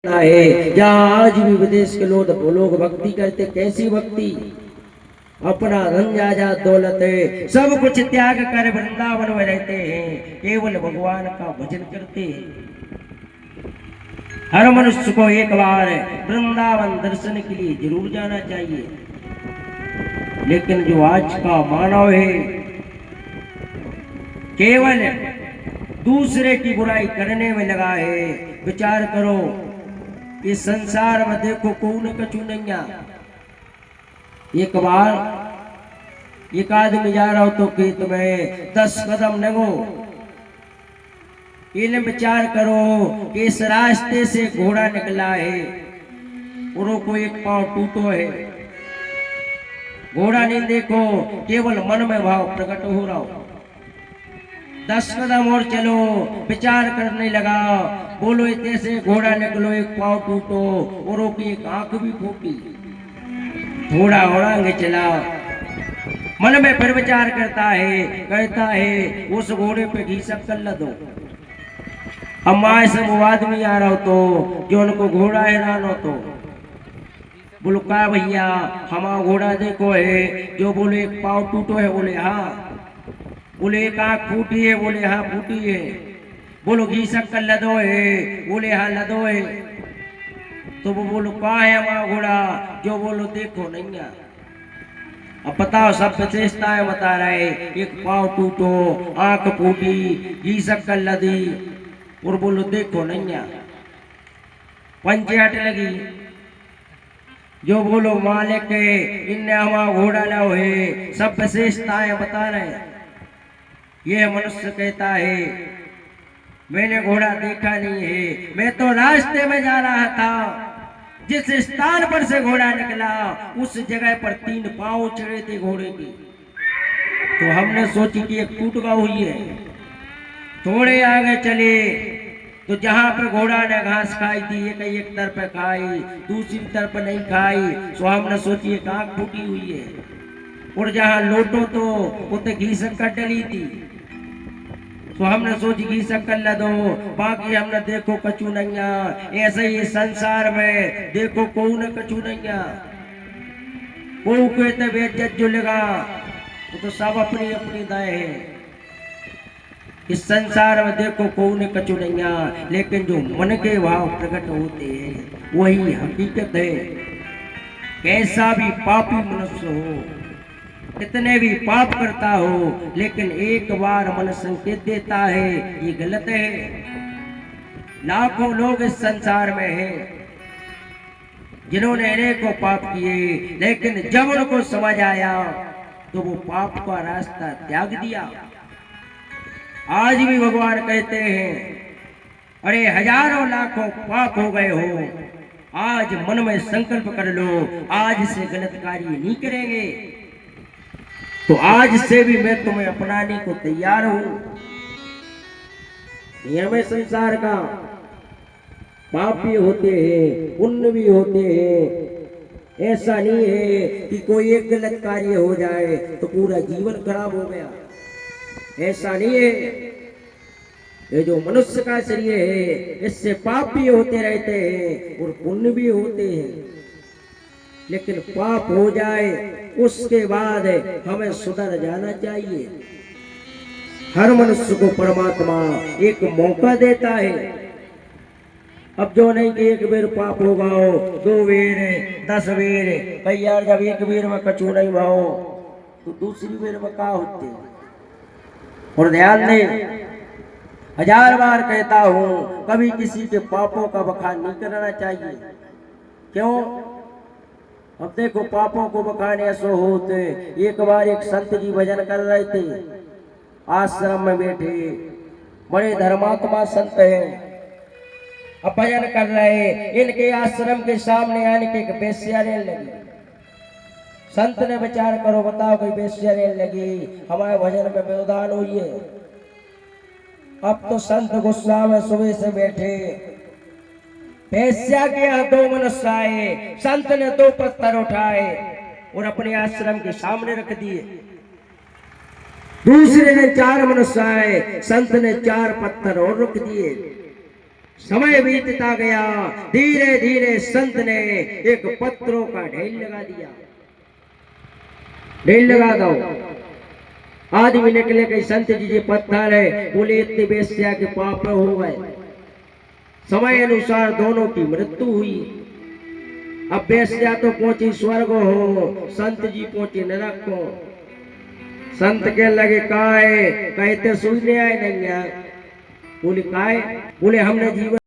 है। जहाँ आज भी विदेश के लोग भक्ति करते, कैसी भक्ति, अपना धन जायदाद दौलत है सब कुछ त्याग कर वृंदावन में रहते हैं, केवल भगवान का भजन करते हैं। हर मनुष्य को एक बार वृंदावन दर्शन के लिए जरूर जाना चाहिए। लेकिन जो आज का मानव है केवल दूसरे की बुराई करने में लगा है। विचार करो, इस संसार में देखो कौन कछु नहीं। एक बार एक आदमी जा रहा हो तो खेत में 10 कदम लगो, इन विचार करो कि इस रास्ते से घोड़ा निकला है और को एक पांव टूटो है। घोड़ा नहीं देखो, केवल मन में भाव प्रकट हो रहा हो। 10 कदम और चलो, विचार करने लगा, बोलो इतने से घोड़ा निकलो, एक पांव टूटो और की एक आंख भी फूटी। थोड़ा और आगे चला, मन में फिर विचार करता है, कहता है उस घोड़े पे घी शक्कर लदो। अब माए से वो आदमी आ रहा हो तो जो उनको घोड़ा हैरान हो तो बोलो का भैया हमारा घोड़ा देखो है। जो बोले एक पाँव टूटो है, बोले हाँ। बोले एक आँख फूटी है, बोले हाँ फूटी है। बोलो घी शक्कर लदो है, बोले हाँ लदो है। तो वो बोलो कहाँ है हमारा घोड़ा, जो बोलो देखो नहीं है। अब बताओ सब विशेषताएं बता रहे, एक पाँव टूटो, आंख फूटी, घी शक्कर लदी और बोलो देखो नहीं है। पंचे हट लगी, जो बोलो मालिक है इनने हमारा घोड़ा ना है, सब विशेषताएं बता रहे। यह मनुष्य कहता है मैंने घोड़ा देखा नहीं है, मैं तो रास्ते में जा रहा था, जिस स्थान पर से घोड़ा निकला उस जगह पर 3 पांव चढ़े थे घोड़े के। तो हमने सोची कि एक टूटगा हुई है। थोड़े आगे चले तो जहां पर घोड़ा ने घास खाई थी एक तरफ खाई, दूसरी तरफ नहीं खाई, तो हमने सोची एक आंख फूटी हुई है। और जहां लोटो तो उते घी शक्कर डली थी, तो हमने सोची घी शक्कर ला दो, बाकी हमने देखो कछु नहीं। ऐसे ही संसार में देखो कौन कछु नहीं। वो कहते बेइज्जत जो लगा वो तो सब अपनी अपनी दाएं है। इस संसार में देखो कौन कछु नहीं, लेकिन जो मन के भाव प्रकट होते हैं वही हकीकत है। कैसा भी पापी मनुष्य हो, कितने भी पाप करता हो, लेकिन एक बार मन संकेत देता है ये गलत है। लाखों लोग इस संसार में हैं जिन्होंने अनेकों पाप किए, लेकिन जब उनको समझ आया तो वो पाप का रास्ता त्याग दिया। आज भी भगवान कहते हैं अरे हजारों लाखों पाप हो गए हो, आज मन में संकल्प कर लो आज से गलत कार्य नहीं करेंगे। तो आज से भी मैं तुम्हें अपनाने को तैयार हूं। नियम है संसार का, पाप भी होते हैं पुण्य भी होते हैं। ऐसा नहीं है कि कोई एक गलत कार्य हो जाए तो पूरा जीवन खराब हो गया, ऐसा नहीं है। ये जो मनुष्य का शरीर है इससे पाप भी होते रहते हैं और पुण्य भी होते हैं। लेकिन पाप हो जाए उसके बाद हमें सुधर जाना चाहिए। हर मनुष्य को परमात्मा एक मौका देता है। अब जो नहीं कि एक बेर पाप होगा हो, 2 बेर 10 बेर, भाई यार जब एक बेर में कछु नहीं भाओ तो दूसरी बेर में क्या होते। और ध्यान दे, 1000 बार कहता हूं कभी किसी के पापों का बखान नहीं करना चाहिए। क्यों? अब देखो पापों को बखाने ऐसो होते। एक बार एक संत जी भजन कर रहे थे, आश्रम में बैठे, बड़े धर्मात्मा संत हैं। अब भजन कर रहे, इनके आश्रम के सामने आने के एक बेश्या रहने लगी। संत ने विचार करो, बताओ कोई बेश्या रहने लगी, हमारे भजन में व्यवधान हुई है। अब तो संत गुस्सा में सुबह से बैठे, बेश्या के यहाँ 2 मनुष्य आए, संत ने 2 पत्थर उठाए और अपने आश्रम के सामने रख दिए। दूसरे ने 4 मनुष्य आए, संत ने 4 पत्थर और रख दिए। समय बीतता गया, धीरे धीरे संत ने एक पत्रों का ढेर लगा दिया। ढेर लगा दो। आदमी निकले कई संत जी जी पत्थर है, बोले इतने बेस्या के पाप हो गए। समय अनुसार दोनों की मृत्यु हुई। अब बेस्या तो पहुंची स्वर्ग हो, संत जी पहुंचे नरक को। संत के लगे काय कहते सुनने आए नहीं। बोले काय? बोले हमने जीवन